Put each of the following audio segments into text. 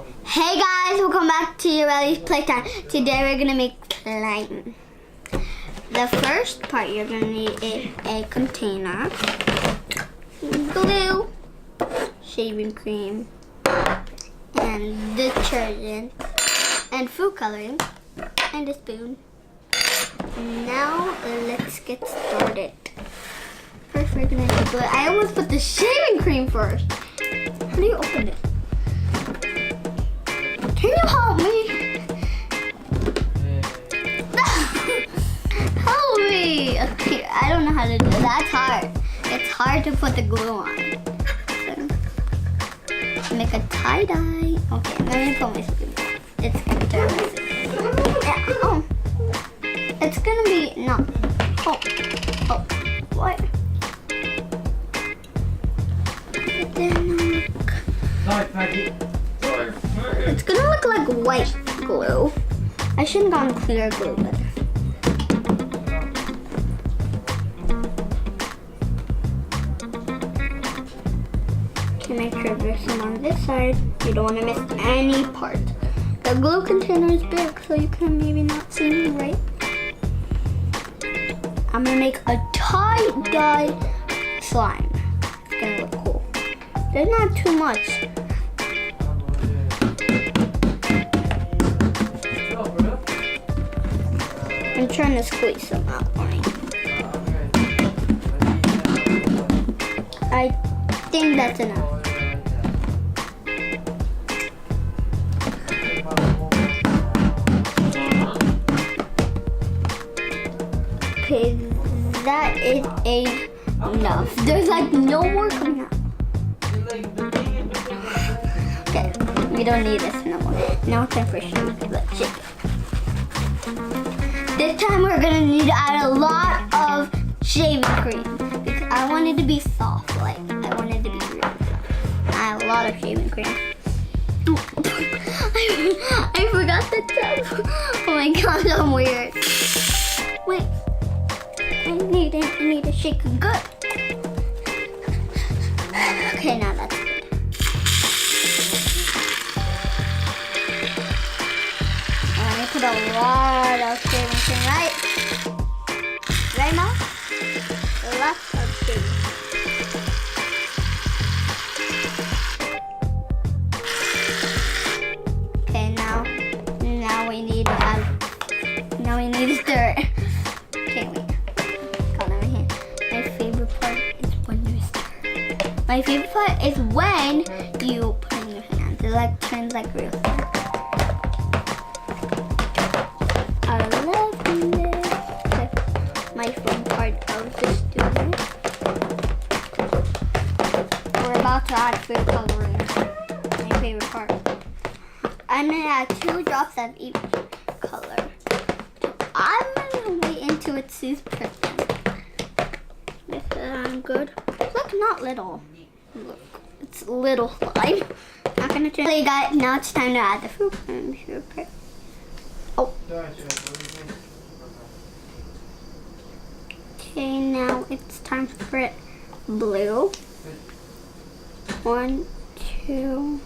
Hey guys, welcome back to YarellisPlaytime. Today we're gonna make slime. The first part you're gonna need is a container, glue, shaving cream, and detergent, and food coloring, and a spoon. Now let's get started. First we're gonna do glue. I almost put the shaving cream first. How do you open it? Can you help me? Help me! Okay, I don't know how to do it. That's hard. It's hard to put the glue on. So, make a tie-dye. Okay, let me put my spoon. It's gonna turn my spoon. Yeah, oh. It's gonna be, no. Oh, what? It's gonna look like white glue. I shouldn't have gone clear glue, but okay, make sure there's some on this side. You don't want to miss any part. The glue container is big, so you can maybe not see me, right? I'm gonna make a tie-dye slime. It's gonna look cool. There's not too much. I'm trying to squeeze some outline. I think that's enough. Okay, that is enough. There's like no more coming out. Okay, we don't need this no more. Now it's time for shaving. Let's shake it. This time we're gonna need to add a lot of shaving cream because I want it to be soft, like I want it to be real. Add a lot of shaving cream. I forgot the tub. Oh my gosh, I'm weird. Wait, I need to shake it good. Okay, now that's good. Put a lot of shaving cream, right? Right, Mom? Lots of shaving. Okay, now we need to add. Now we need to stir it. Okay, wait. Hold on, here. My favorite part is when you stir. My favorite part is when you put it in your hands. It like turns like real. My fun part of this doing it. We're about to add food coloring. My favorite part. I'm gonna add 2 drops of each color. I'm gonna wait until it sees perfect. This is good. Look, not little. Look, it's little slime. Not gonna turn. Okay, guys, now it's time to add the food coloring. Oh. Okay, now it's time for it blue. 1, 2,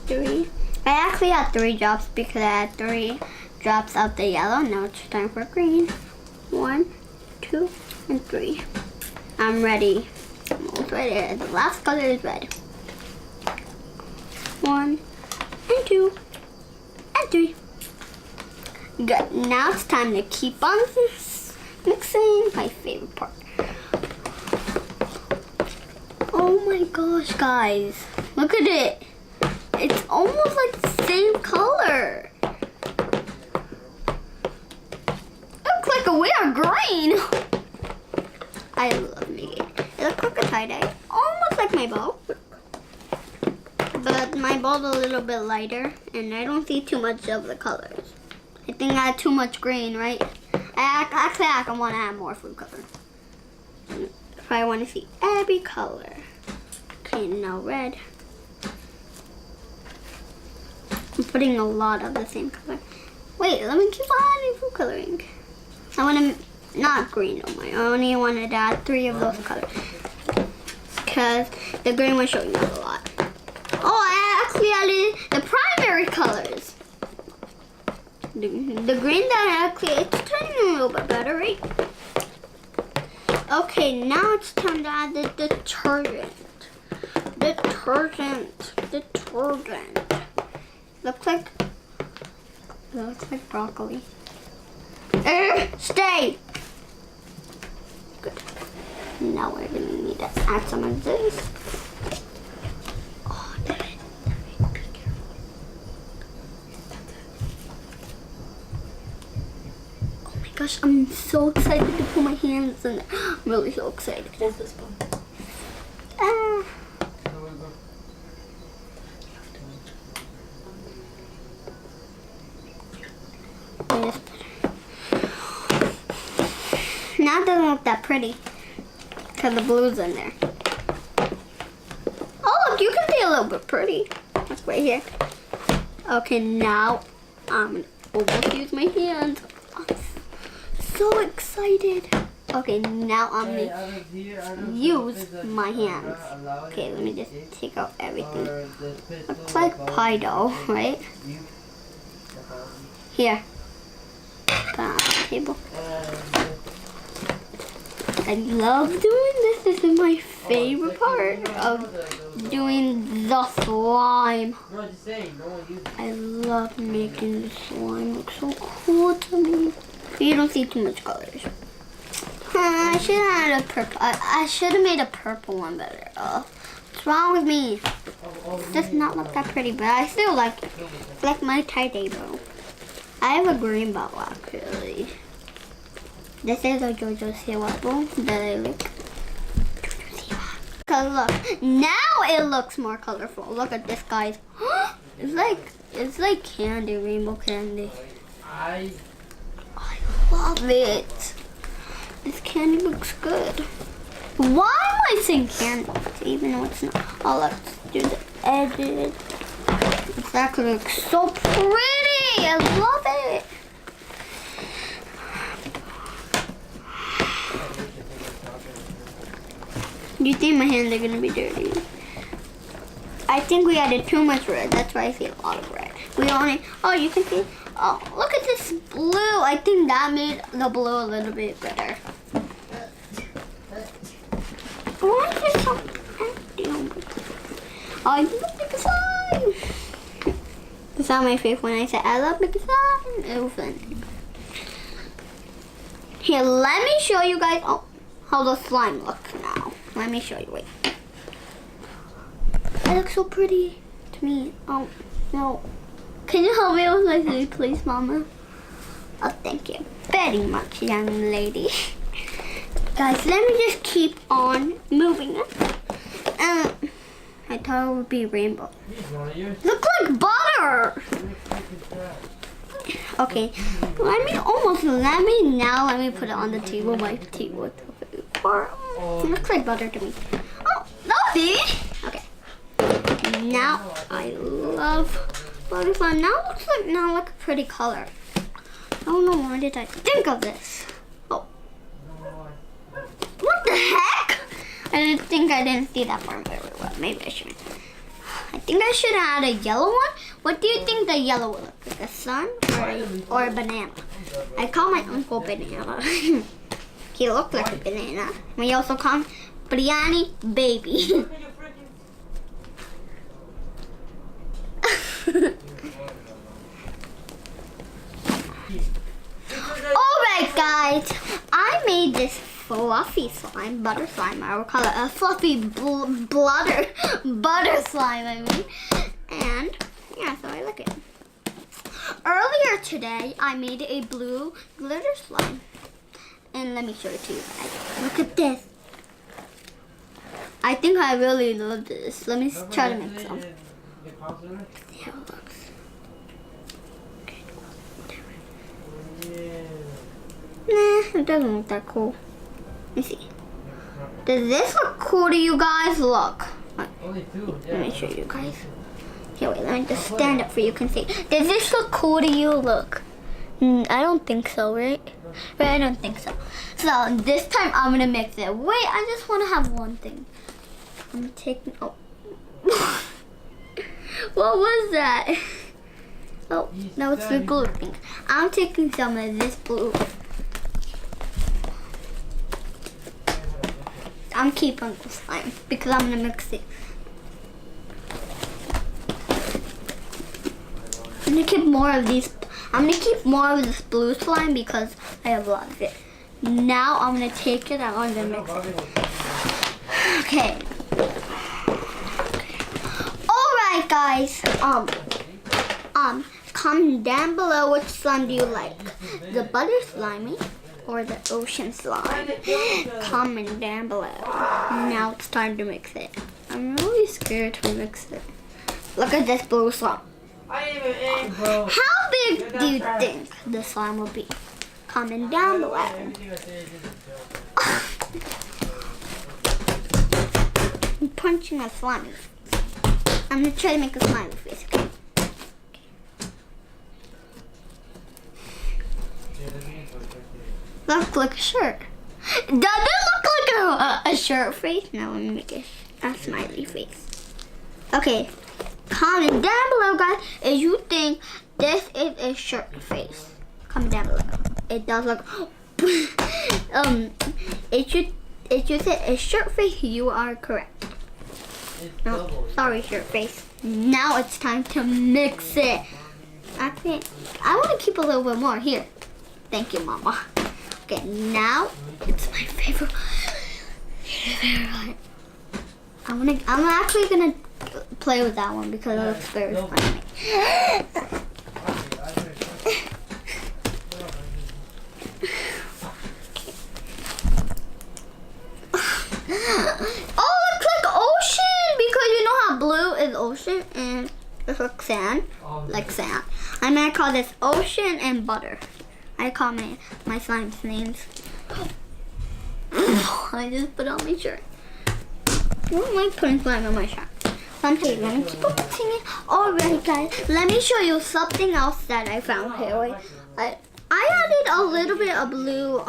3. I actually had 3 drops because I had 3 drops of the yellow. Now it's time for green. 1, 2, and 3. I'm ready. I'm almost ready. The last color is red. 1, and 2, and 3. Good. Now it's time to keep on mixing. My favorite part. Oh my gosh, guys. Look at it. It's almost like the same color. Looks like a weird green. I love making it. It looks like a tie-dye. Almost like my ball. But my ball's a little bit lighter and I don't see too much of the colors. I think I had too much green, right? I want to add more food color. If I want to see every color. Okay, now red. I'm putting a lot of the same color. Wait, let me keep on adding food coloring. I want to, not green no more. I only wanted to add 3 of those colors. Because the green one showed me a lot. Oh, I actually added the primary color. The green that actually, it's turning a little bit better, right? Okay, now it's time to add the detergent. Detergent. Looks like broccoli. Stay! Good. Now we're gonna need to add some of this. Oh, damn it. Be careful. Oh my gosh, I'm so excited to put my hands in there. I'm really so excited. Hold this one. Now it doesn't look that pretty because the blue's in there. Oh, look, you can see a little bit pretty. That's right here. Okay, now I'm almost use my hands. I'm so excited. Okay, now I'm gonna use my hands. Okay, let me just take out everything. Looks like pie dough, right? Here. Put it on the table. I love doing this. This is my favorite part of doing the slime. I love making the slime look so cool to me. You don't see too much colors. I should have had a purple. I should have made a purple one better. What's wrong with me? It does not look that pretty, but I still like it. It's like my tie table. I have a green bottle actually. This is a JoJo's Siwa bowl that I like. Cause look, now it looks more colorful. Look at this, guys. It's like candy, rainbow candy. I love it. This candy looks good. Why am I saying candy? Even though it's not. Oh, let's do the edges. This actually looks so pretty. I love it. Do you think my hands are gonna be dirty? I think we added too much red. That's why I see a lot of red. We only, oh, you can see, oh, look at this blue. I think that made the blue a little bit better. Why is it so empty? Oh, you love making slime. That's not my favorite when I said I love making slime. It was fun. Here, let me show you guys how the slime looks now. Let me show you. Wait. It looks so pretty to me. Oh, no. Can you help me with my food, please, Mama? Oh, thank you very much, young lady. Guys, let me just keep on moving it. I thought it would be rainbow. Look like butter! Okay, let me put it on the table. My table. It looks like butter to me. Oh, no, baby. Okay. Now I love butterfly. Now it looks like a pretty color. I don't know why did I think of this. Oh, what the heck? I didn't see that part very well. Maybe I shouldn't. I think I should add a yellow one. What do you think the yellow will look like? A sun or a banana? I call my uncle Banana. He looked like a banana. We also call him Biryani Baby. Alright guys, I made this fluffy slime, butter slime. I will call it a fluffy butter slime, I mean. And yeah, so I like it. Earlier today, I made a blue glitter slime. And let me show it to you guys. Look at this. I think I really love this. Let me try to make some. See how it looks. Nah, it doesn't look that cool. Let me see. Does this look cool to you guys? Look. Let me show you guys. Here, wait, let me just stand up for you can see. Does this look cool to you? Look. I don't think so, right? Right, I don't think so. So this time I'm gonna mix it. Wait, I just want to have one thing. I'm taking. Oh, what was that? Oh, now it's the glue thing. I'm taking some of this blue. I'm keeping the slime because I'm gonna mix it. I'm gonna keep more of these. I'm gonna keep more of this blue slime because I have a lot of it. Now I'm gonna take it out and then mix it. Okay. Alright guys. Comment down below which slime do you like. The butter slimy or the ocean slime. Comment down below. Now it's time to mix it. I'm really scared to mix it. Look at this blue slime. How big do you think the slime will be? Comment down below. I'm punching a slimy face. I'm gonna try to make a smiley face. Okay. Looks like a shirt. Does it look like a shirt face? Now let me make a smiley face. Okay. Comment down below, guys, if you think this is a shirt face. Comment down below. It does look. If you said a shirt face, you are correct. No, sorry, shirt face. Now it's time to mix it. Actually, I want to keep a little bit more here. Thank you, Mama. Okay, now it's my favorite. I'm actually gonna play with that one because it looks very funny. Oh, it looks like ocean because you know how blue is ocean and it looks sand, like sand. I'm gonna call this ocean and butter. I call my slime's names. I just put on my shirt. I don't like putting slime on my shirt. Okay, let me keep on mixing it. Alright guys, let me show you something else that I found here. Wait, I added a little bit of blue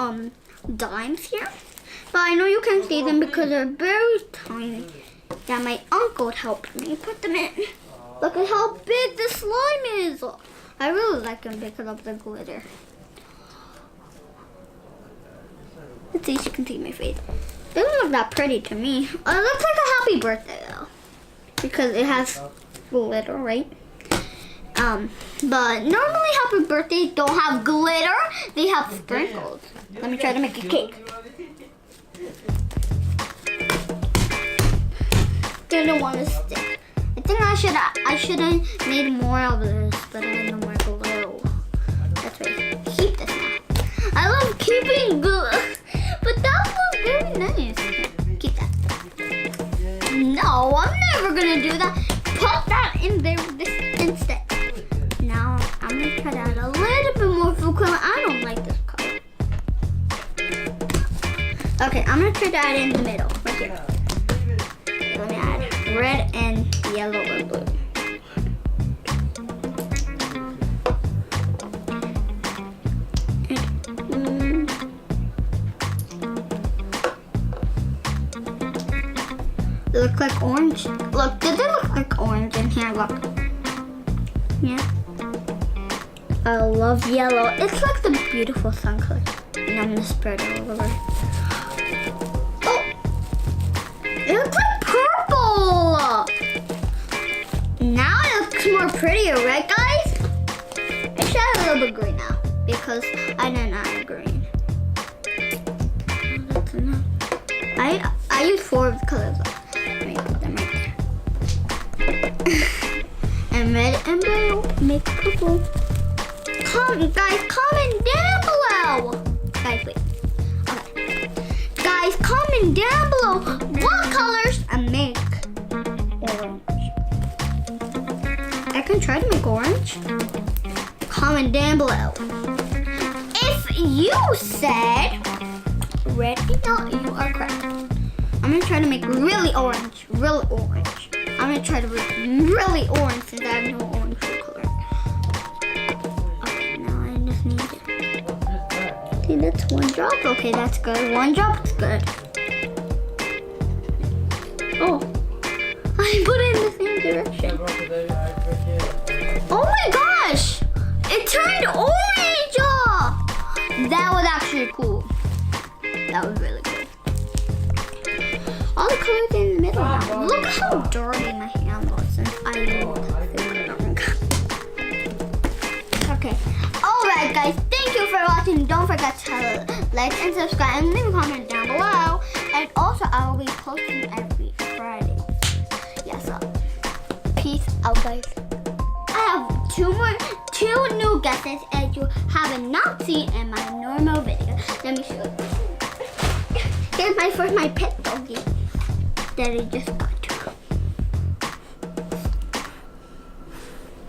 dimes here. But I know you can't see them because they're very tiny. Yeah, my uncle helped me put them in. Look at how big the slime is. I really like them because of the glitter. Let's see if you can see my face. It doesn't look that pretty to me. It looks like a happy birthday though. Because it has glitter, right? But normally happy birthdays don't have glitter. They have sprinkles. Let me try to make a cake. Didn't want to stick. I think I should have made more of this, but I had no more glue. That's right. Keep this now. I love keeping glue, but that looks very nice. Keep that. No, I'm never gonna do that. Put that in there instead. Now I'm gonna try to add a little bit more food color. I don't like this color. Okay, I'm gonna try to add it in the middle, right here. Let me add red and yellow and blue. It looks like orange. Look, does it look like orange in here? Look. Yeah. I love yellow. It's like the beautiful sun color. And I'm gonna spread it all over. Oh! It looks like purple! Now it looks more prettier, right guys? I should add a little bit green now because I didn't add green. Oh, that's enough. I used 4 of the colors. Let me put them right there. And red and blue make purple. Guys, comment down below. Guys, wait. Okay. Guys, comment down below what colors I make orange. I can try to make orange. Comment down below. If you said red and yellow, you are correct. I'm gonna try to make really orange. Really orange. I'm gonna try to make really orange since I have no orange color. Okay, now I just need it. See, that's 1 drop. Okay, that's good. 1 drop is good. Oh, I put it in the same direction. Oh my gosh! how dirty my hand was since I Okay. Alright guys, thank you for watching. Don't forget to like and subscribe and leave a comment down below. And also I will be posting every Friday. Yeah, so peace out guys. I have two new guesses as you have not seen in my normal video. Let me show you. Here's my pet doggy that I just got.